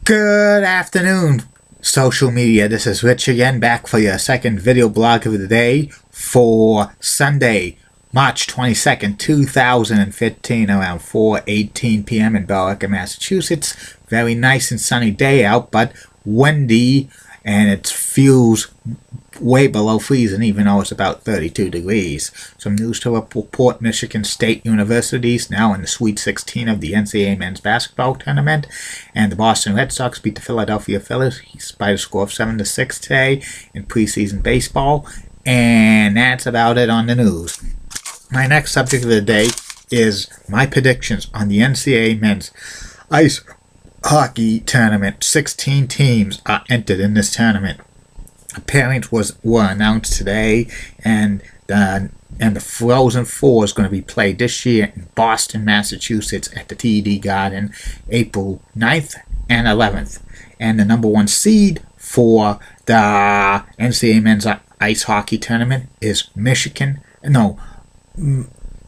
Good afternoon, social media. This is Rich again, back for your second video blog of the day for Sunday, March 22nd, 2015, around 4:18 p.m. in Billerica, Massachusetts. Very nice and sunny day out, but windy, and it feels way below freezing, even though it's about 32 degrees. Some news to report: Michigan State University is now in the Sweet 16 of the NCAA men's basketball tournament, and the Boston Red Sox beat the Philadelphia Phillies by a score of 7-6 today in preseason baseball. And that's about it on the news. My next subject of the day is my predictions on the NCAA men's ice hockey tournament. 16 teams are entered in this tournament. Pairings were announced today, and the Frozen Four is going to be played this year in Boston, Massachusetts at the TD Garden, April 9th and 11th. And the number one seed for the NCAA men's ice hockey tournament is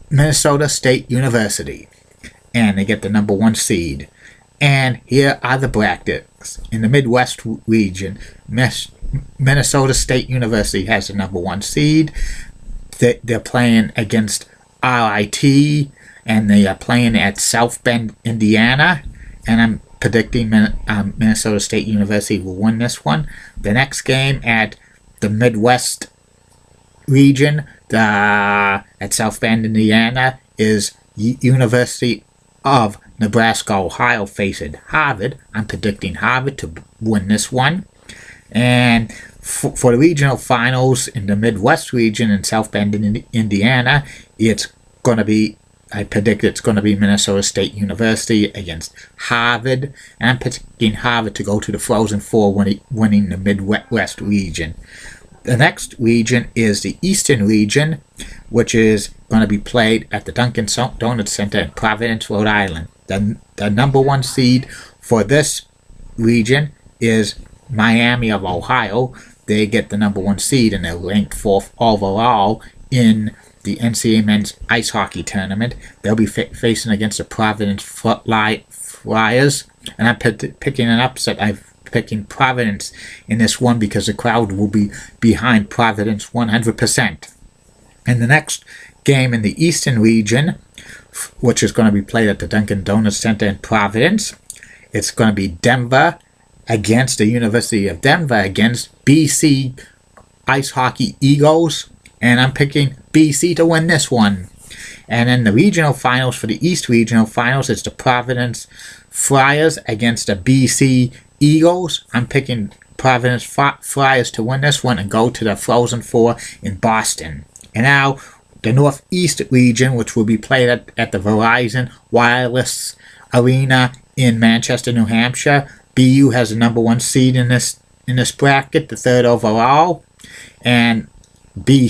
Minnesota State University, and they get the number one seed. And here are the brackets. In the Midwest region, Minnesota State University has the number one seed. They're playing against RIT, and they are playing at South Bend, Indiana. And I'm predicting Minnesota State University will win this one. The next game at the Midwest region, at South Bend, Indiana, is University of Nebraska, Ohio facing Harvard. I'm predicting Harvard to win this one. And for the regional finals in the Midwest region in South Bend, Indiana, I predict it's going to be Minnesota State University against Harvard. And I'm predicting Harvard to go to the Frozen Four, winning the Midwest region. The next region is the Eastern region, which is going to be played at the Dunkin' Donuts Center in Providence, Rhode Island. The number one seed for this region is Miami of Ohio. They get the number one seed, and they're ranked fourth overall in the NCAA men's ice hockey tournament. They'll be facing against the Providence Flyers, and I'm picking an upset. I'm picking Providence in this one because the crowd will be behind Providence 100%. And the next game in the Eastern region, which is going to be played at the Dunkin' Donuts Center in Providence, it's going to be Denver against the University of Denver against BC Ice Hockey Eagles, and I'm picking BC to win this one. And then the regional finals, for the East regional finals, it's the Providence Flyers against the BC Eagles. I'm picking Providence Flyers to win this one and go to the Frozen Four in Boston. And now the Northeast region, which will be played at the Verizon Wireless Arena in Manchester, New Hampshire. BU has the number one seed in this bracket, the third overall, and BU,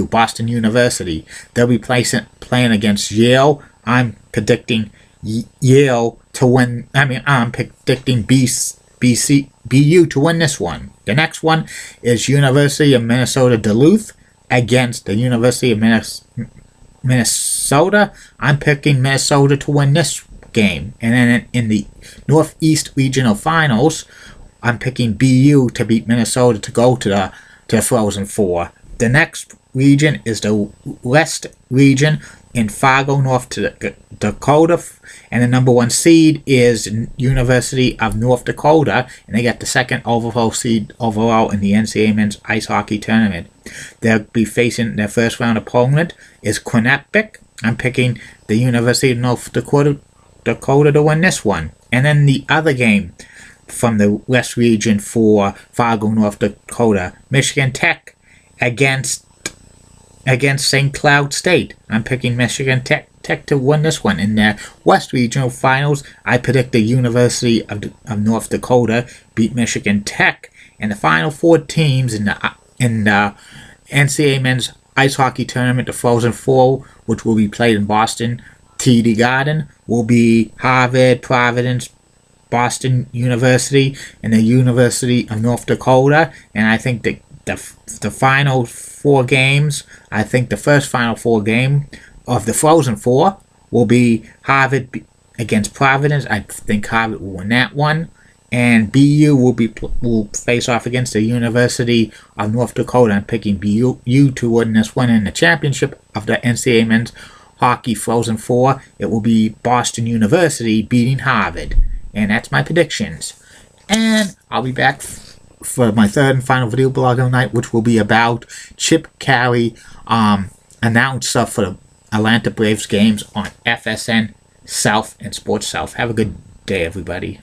Boston University. They'll be playing against Yale. I'm predicting Yale to win. I'm predicting BU to win this one. The next one is University of Minnesota Duluth against the University of Minnesota. I'm picking Minnesota to win this game. And then in the Northeast Regional Finals, I'm picking BU to beat Minnesota to go to the Frozen Four. The next region is the West region in Fargo, North Dakota, and the number one seed is University of North Dakota, and they got the second overall seed overall in the NCAA men's ice hockey tournament. They'll be facing their first round opponent is Quinnipiac. I'm picking the University of North Dakota to win this one. And then the other game from the West region for Fargo, North Dakota, Michigan Tech against St. Cloud State. I'm picking Michigan Tech to win this one. In the West regional finals, I predict the University of North Dakota beat Michigan Tech. And the final four teams in the NCAA men's ice hockey tournament, the Frozen Four, which will be played in Boston TD Garden, will be Harvard, Providence, Boston University, and the University of North Dakota. And I think the final four games, the first final four game of the Frozen Four will be Harvard against Providence. I think Harvard will win that one. And BU will face off against the University of North Dakota. I'm picking BU to win this one in the championship of the NCAA Men's Hockey Frozen Four. It will be Boston University beating Harvard. And that's my predictions. And I'll be back for my third and final video blog of the night, which will be about Chip Caray, announcer for the Atlanta Braves games on FSN South and Sports South. Have a good day, everybody.